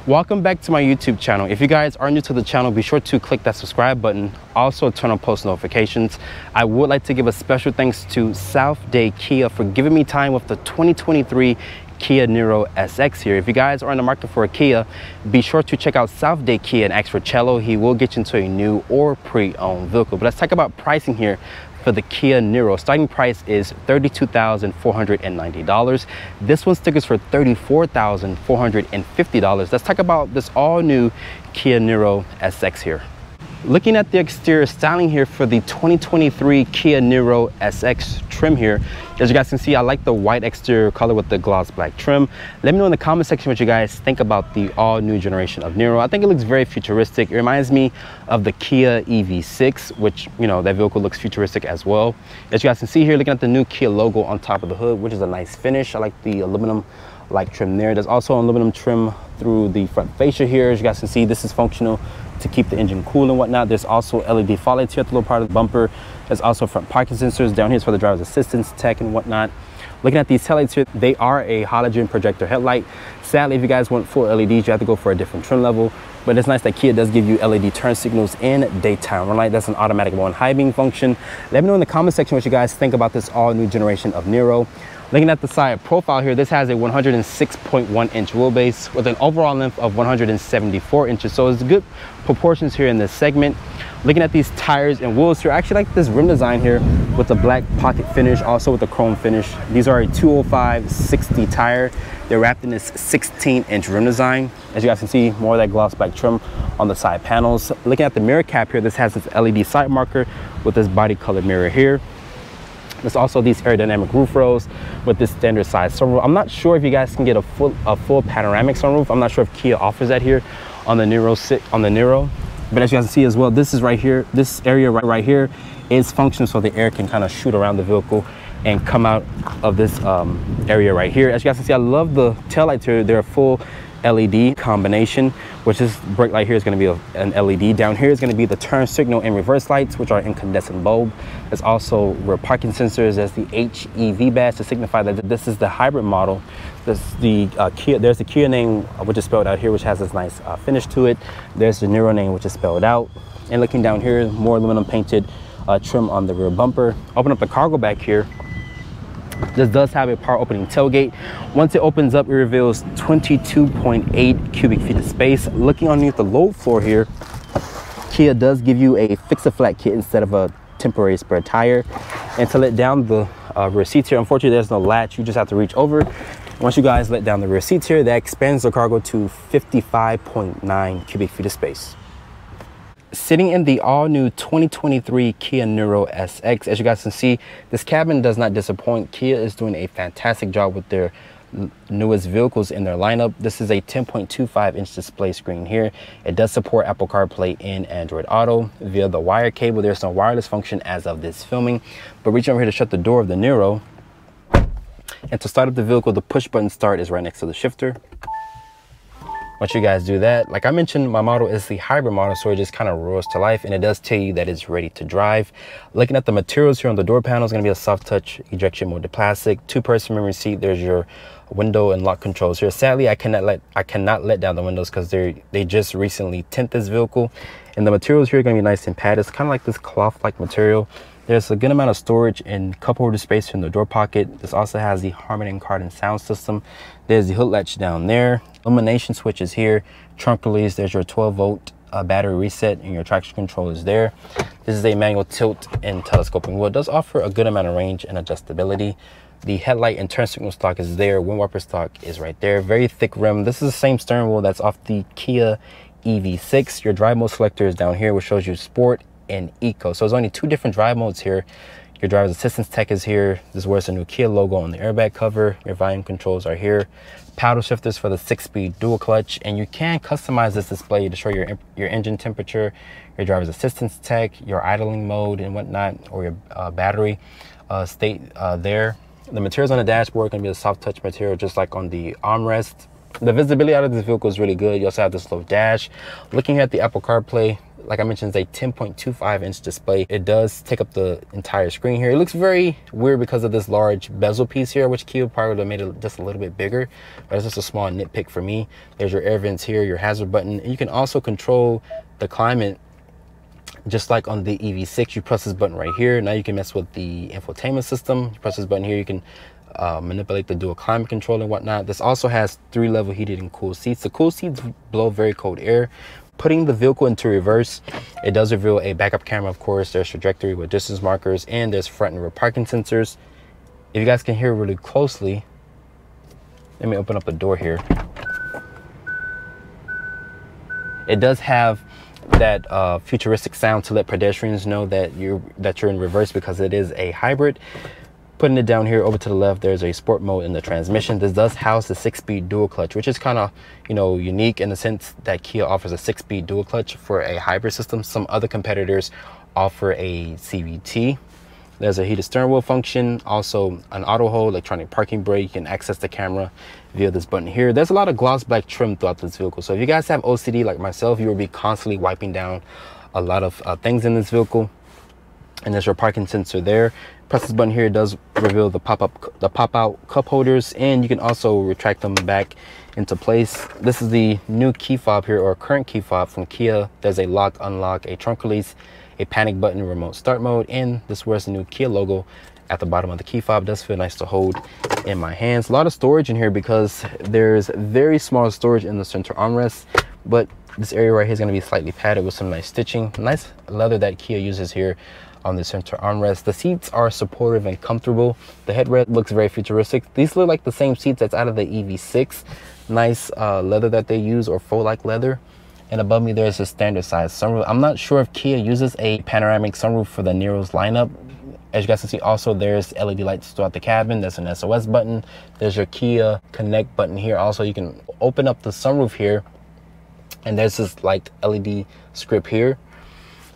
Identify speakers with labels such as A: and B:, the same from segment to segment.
A: Welcome back to my YouTube channel. If you guys are new to the channel, be sure to click that subscribe button. Also turn on post notifications. I would like to give a special thanks to South Dade Kia for giving me time with the 2023 Kia Niro SX here. If you guys are in the market for a Kia, be sure to check out South Dade Kia and ask for Cello. He will get you into a new or pre-owned vehicle. But let's talk about pricing here. For the Kia Niro, starting price is $32,490. This one stickers for $34,450. Let's talk about this all new Kia Niro SX here. Looking at the exterior styling here for the 2023 Kia Niro SX trim here, as you guys can see, I like the white exterior color with the gloss black trim. Let me know in the comment section what you guys think about the all new generation of Niro. I think it looks very futuristic. It reminds me of the Kia EV6, which, you know, that vehicle looks futuristic as well. As you guys can see here, looking at the new Kia logo on top of the hood, which is a nice finish. I like the aluminum like trim there. There's also aluminum trim through the front fascia here. As you guys can see, this is functional to keep the engine cool and whatnot. There's also LED fog lights here at the lower part of the bumper. There's also front parking sensors. Down here is for the driver's assistance tech and whatnot. Looking at these taillights here, they are a halogen projector headlight. Sadly, if you guys want full LEDs, you have to go for a different trim level. But it's nice that Kia does give you LED turn signals in daytime run light. That's an automatic one high beam function. Let me know in the comment section what you guys think about this all new generation of Niro. Looking at the side profile here, this has a 106.1 inch wheelbase with an overall length of 174 inches. So it's good proportions here in this segment. Looking at these tires and wheels here, I actually like this rim design here with the black pocket finish, also with the chrome finish. These are a 205/60 tire. They're wrapped in this 16-inch rim design. As you guys can see, more of that gloss black trim on the side panels. Looking at the mirror cap here, this has this LED side marker with this body colored mirror here. There's also these aerodynamic roof rails with this standard size sunroof. I'm not sure if you guys can get a full panoramic sunroof. I'm not sure if Kia offers that here on the Niro. But as you guys can see as well, this is right here. This area right here is functional so the air can kind of shoot around the vehicle and come out of this area right here. As you guys can see, I love the taillights here. They're a full LED combination, which is brake light here is going to be an LED. Down here is going to be the turn signal and reverse lights, which are incandescent bulb. There's also rear parking sensors. There's the HEV badge to signify that this is the hybrid model. There's the Kia name, which is spelled out here, which has this nice finish to it. There's the Niro name, which is spelled out. And looking down here, more aluminum painted trim on the rear bumper. Open up the cargo back here. This does have a power opening tailgate. Once it opens up, it reveals 22.8 cubic feet of space. Looking underneath the load floor here, Kia does give you a fix-a-flat kit instead of a temporary spare tire. And to let down the rear seats here, unfortunately there's no latch. You just have to reach over. Once you guys let down the rear seats here, that expands the cargo to 55.9 cubic feet of space. Sitting in the all-new 2023 Kia Niro SX, as you guys can see, this cabin does not disappoint. Kia is doing a fantastic job with their newest vehicles in their lineup. This is a 10.25-inch display screen here. It does support Apple CarPlay and Android Auto via the wire cable. There's no wireless function as of this filming. But reaching over here to shut the door of the Niro, and to start up the vehicle, the push button start is right next to the shifter. Once you guys do that, like I mentioned, my model is the hybrid model, so it just kind of roars to life, and it does tell you that it's ready to drive. Looking at the materials here on the door panel, is going to be a soft touch ejection molded plastic, 2-person memory seat. There's your window and lock controls here. Sadly, I cannot let down the windows because they just recently tint this vehicle, and the materials here are going to be nice and padded. It's kind of like this cloth like material. There's a good amount of storage and cup holder space in the door pocket. This also has the Harman Kardon sound system. There's the hood latch down there. Illumination switches here. Trunk release. There's your 12-volt battery reset, and your traction control is there. This is a manual tilt and telescoping wheel. It does offer a good amount of range and adjustability. The headlight and turn signal stock is there. Wind wiper stock is right there. Very thick rim. This is the same steering wheel that's off the Kia EV6. Your drive mode selector is down here, which shows you sport and eco. So there's only 2 different drive modes here. Your driver's assistance tech is here. This is where it's a new Kia logo on the airbag cover. Your volume controls are here. Paddle shifters for the 6-speed dual clutch, and you can customize this display to show your engine temperature, your driver's assistance tech, your idling mode and whatnot, or your battery state there. The materials on the dashboard are going to be a soft touch material, just like on the armrest. The visibility out of this vehicle is really good. You also have this low dash. Looking at the Apple CarPlay, like I mentioned, is a 10.25-inch display. It does take up the entire screen here. It looks very weird because of this large bezel piece here, which Kia probably would have made it just a little bit bigger, but it's just a small nitpick for me. There's your air vents here, your hazard button. And you can also control the climate just like on the EV6. You press this button right here. Now you can mess with the infotainment system. You press this button here, you can manipulate the dual climate control and whatnot. This also has 3-level heated and cooled seats. The cool seats blow very cold air. Putting the vehicle into reverse, it does reveal a backup camera, of course. There's trajectory with distance markers, and there's front and rear parking sensors. If you guys can hear really closely, let me open up the door here. It does have that futuristic sound to let pedestrians know that you're in reverse, because it is a hybrid. Putting it down here over to the left, there's a sport mode in the transmission. This does house the 6-speed dual clutch, which is kind of, you know, unique in the sense that Kia offers a 6-speed dual clutch for a hybrid system. Some other competitors offer a CVT. There's a heated steering wheel function, also an auto hold, electronic parking brake. You can access the camera via this button here. There's a lot of gloss black trim throughout this vehicle. So if you guys have OCD like myself, you will be constantly wiping down a lot of things in this vehicle. And there's your parking sensor there. Press this button here, it does reveal the pop-out cup holders, and you can also retract them back into place. This is the new key fob here, or current key fob from Kia. There's a lock, unlock, a trunk release, a panic button, remote start mode, and this wears the new Kia logo at the bottom of the key fob. It does feel nice to hold in my hands. A lot of storage in here because there's very small storage in the center armrest, but this area right here is going to be slightly padded with some nice stitching. Nice leather that Kia uses here on the center armrest. The seats are supportive and comfortable. The headrest looks very futuristic. These look like the same seats that's out of the EV6. Nice leather that they use, or faux-like leather. And above me there's a standard size sunroof. I'm not sure if Kia uses a panoramic sunroof for the Niro's lineup. As you guys can see, also there's LED lights throughout the cabin. There's an SOS button. There's your Kia Connect button here. Also, you can open up the sunroof here, and there's this like LED script here.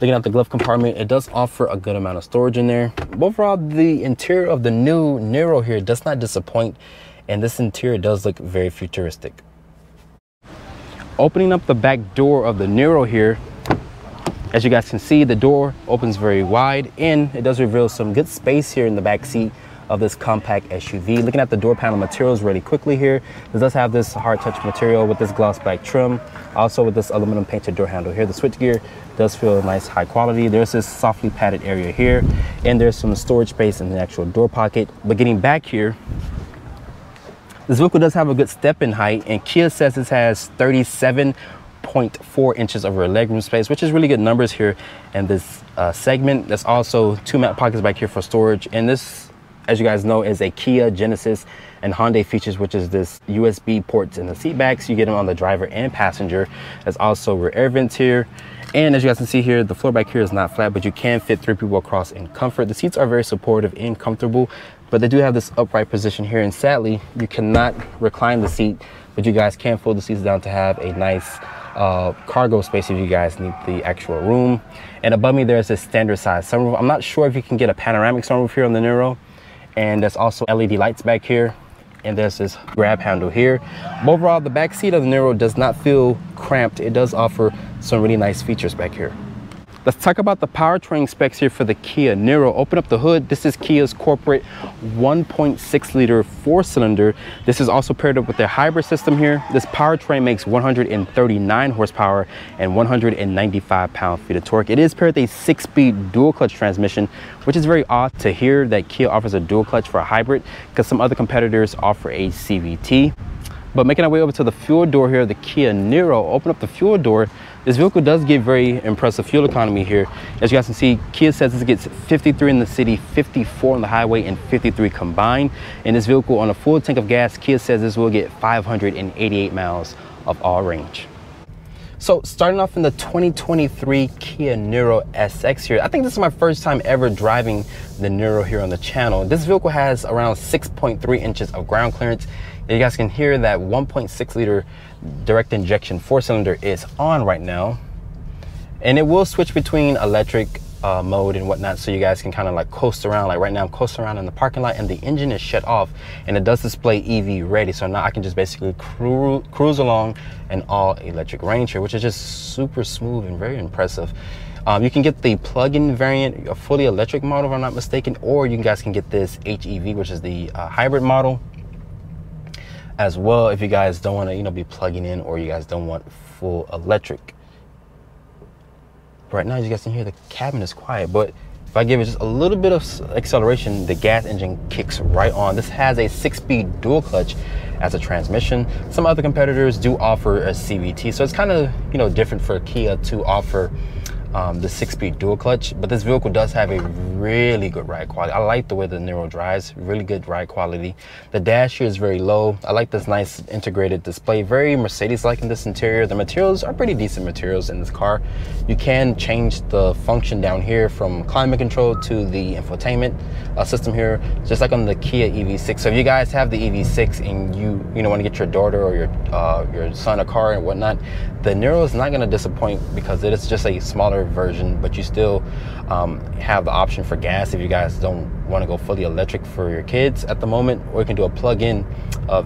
A: Looking at the glove compartment, it does offer a good amount of storage in there. Overall, the interior of the new Niro here does not disappoint, and this interior does look very futuristic. Opening up the back door of the Niro here, as you guys can see, the door opens very wide, and it does reveal some good space here in the back seat of this compact SUV. Looking at the door panel materials really quickly here, this does have this hard touch material with this gloss black trim, also with this aluminum painted door handle here. The switchgear does feel nice, high quality. There's this softly padded area here, and there's some storage space in the actual door pocket. But getting back here, this vehicle does have a good step in height, and Kia says this has 37.4 inches of rear legroom space, which is really good numbers here in this segment. There's also 2 map pockets back here for storage, and this, as you guys know, is a Kia, Genesis, and Hyundai features, which is this USB ports in the seat backs. You get them on the driver and passenger. There's also rear air vents here. And as you guys can see here, the floor back here is not flat, but you can fit 3 people across in comfort. The seats are very supportive and comfortable, but they do have this upright position here. And sadly, you cannot recline the seat, but you guys can fold the seats down to have a nice cargo space if you guys need the actual room. And above me, there's a standard size sunroof. I'm not sure if you can get a panoramic sunroof here on the Niro. And there's also LED lights back here, and there's this grab handle here. But overall, the back seat of the Niro does not feel cramped. It does offer some really nice features back here. Let's talk about the powertrain specs here for the Kia Niro. Open up the hood. This is Kia's corporate 1.6 liter 4-cylinder. This is also paired up with their hybrid system here. This powertrain makes 139 horsepower and 195 pound-feet of torque. It is paired with a 6-speed dual clutch transmission, which is very odd to hear that Kia offers a dual clutch for a hybrid, because some other competitors offer a CVT. But making our way over to the fuel door here, the Kia Niro. Open up the fuel door. This vehicle does give very impressive fuel economy here. As you guys can see, Kia says this gets 53 in the city, 54 on the highway, and 53 combined. In this vehicle, on a full tank of gas, Kia says this will get 588 miles of all range. So starting off in the 2023 Kia Niro SX here, I think this is my first time ever driving the Niro here on the channel. This vehicle has around 6.3 inches of ground clearance. You guys can hear that 1.6 liter direct injection 4-cylinder is on right now, and it will switch between electric mode and whatnot, so you guys can kind of like coast around. Like right now I'm coasting around in the parking lot and the engine is shut off, and it does display EV ready. So now I can just basically cruise along an all electric range here, which is just super smooth and very impressive. You can get the plug-in variant, a fully electric model if I'm not mistaken, or you guys can get this HEV, which is the hybrid model as well, if you guys don't want to, you know, be plugging in, or you guys don't want full electric. Right now, as you guys can hear, the cabin is quiet, but if I give it just a little bit of acceleration, the gas engine kicks right on. This has a 6-speed dual clutch as a transmission. Some other competitors do offer a CVT, so it's kind of, you know, different for Kia to offer the 6-speed dual clutch, but this vehicle does have a really good ride quality. I like the way the Niro drives, really good ride quality. The dash here is very low. I like this nice integrated display, very Mercedes-like in this interior. The materials are pretty decent materials in this car. You can change the function down here from climate control to the infotainment system here, just like on the Kia EV6. So if you guys have the EV6 and you want to get your daughter or your son a car and whatnot, the Niro is not going to disappoint, because it is just a smaller version, but you still have the option for gas if you guys don't want to go fully electric for your kids at the moment, or you can do a plug-in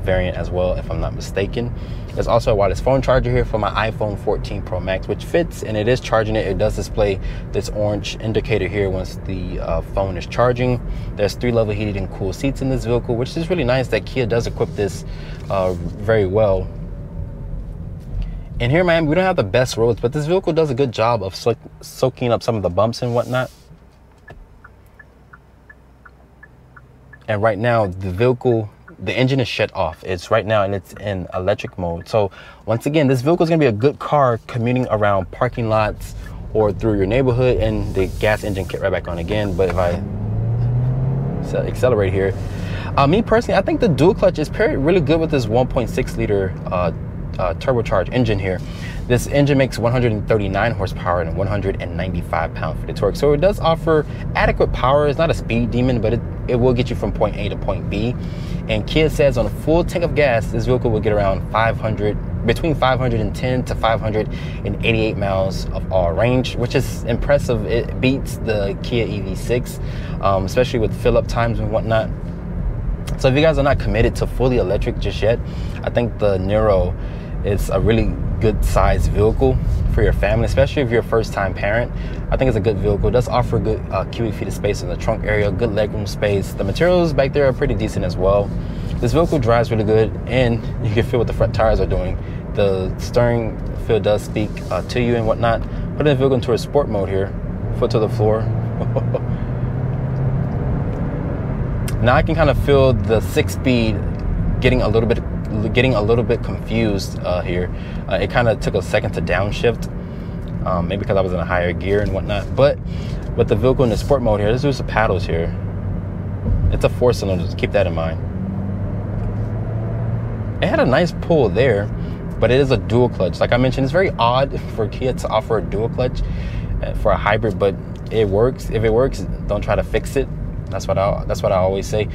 A: variant as well, if I'm not mistaken. There's also a wireless phone charger here for my iPhone 14 Pro Max, which fits, and it is charging it. It does display this orange indicator here once the phone is charging. There's 3-level heated and cool seats in this vehicle, which is really nice that Kia does equip this very well. And here in Miami, we don't have the best roads, but this vehicle does a good job of soaking up some of the bumps and whatnot. And right now, the engine is shut off. It's right now, and it's in electric mode. So once again, this vehicle is going to be a good car commuting around parking lots or through your neighborhood, and the gas engine kicked right back on again. But if I accelerate here, me personally, I think the dual clutch is paired really good with this 1.6 liter turbocharged engine here. This engine makes 139 horsepower and 195 pound-feet of torque, so it does offer adequate power. It's not a speed demon, but it will get you from point A to point B. And Kia says on a full tank of gas, this vehicle will get around between 510 to 588 miles of all range, which is impressive. It beats the Kia EV6, especially with fill-up times and whatnot. So if you guys are not committed to fully electric just yet, I think the Niro is a really good sized vehicle for your family, especially if you're a first-time parent. I think it's a good vehicle. It does offer good cubic feet of space in the trunk area, good legroom space. The materials back there are pretty decent as well. This vehicle drives really good, and you can feel what the front tires are doing. The steering feel does speak to you and whatnot. Put the vehicle into a sport mode here, foot to the floor. Now I can kind of feel the 6-speed getting a little bit confused here. It kind of took a second to downshift, maybe because I was in a higher gear and whatnot. But with the vehicle in the sport mode here, let's do some paddles here. It's a 4-cylinder, so keep that in mind. It had a nice pull there, but it is a dual clutch. Like I mentioned, it's very odd for Kia to offer a dual clutch for a hybrid, but it works. If it works, don't try to fix it. That's what I always say.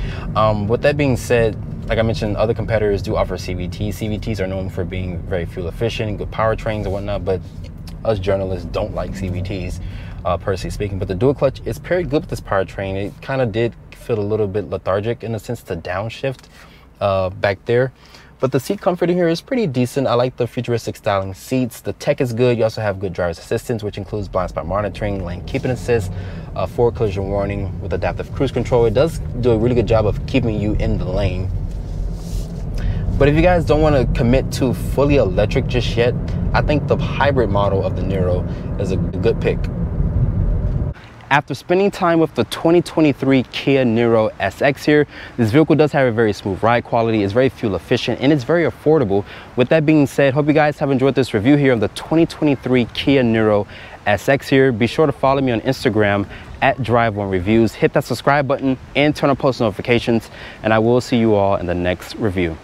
A: With that being said, like I mentioned, other competitors do offer CVTs. CVTs are known for being very fuel efficient, good powertrains and whatnot, but us journalists don't like CVTs, personally speaking. But the dual clutch is paired good with this powertrain. It kind of did feel a little bit lethargic in a sense to downshift back there. But the seat comfort in here is pretty decent. I like the futuristic styling seats. The tech is good. You also have good driver's assistance, which includes blind spot monitoring, lane keeping assist, forward collision warning with adaptive cruise control. It does do a really good job of keeping you in the lane. But if you guys don't want to commit to fully electric just yet, I think the hybrid model of the Niro is a good pick. After spending time with the 2023 Kia Niro SX here, this vehicle does have a very smooth ride quality, it's very fuel efficient, and it's very affordable. With that being said, hope you guys have enjoyed this review here of the 2023 Kia Niro SX here. Be sure to follow me on Instagram at Drive1Reviews. Hit that subscribe button and turn on post notifications, and I will see you all in the next review.